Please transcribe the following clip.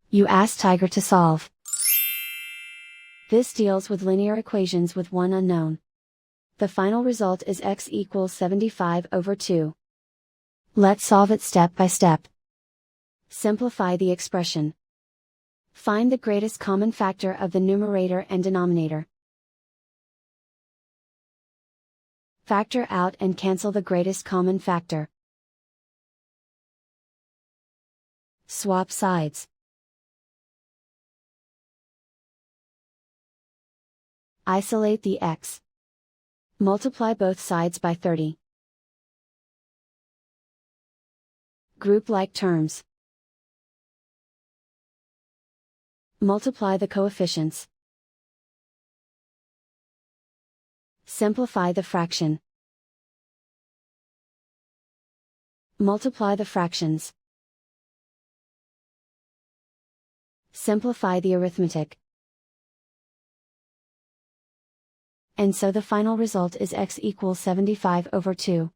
You ask Tiger to solve. This deals with linear equations with one unknown. The final result is x equals 75 over 2. Let's solve it step by step. Simplify the expression. Find the greatest common factor of the numerator and denominator. Factor out and cancel the greatest common factor. Swap sides. Isolate the x. Multiply both sides by 30. Group like terms. Multiply the coefficients. Simplify the fraction. Multiply the fractions. Simplify the arithmetic. And so the final result is x equals 75 over 2.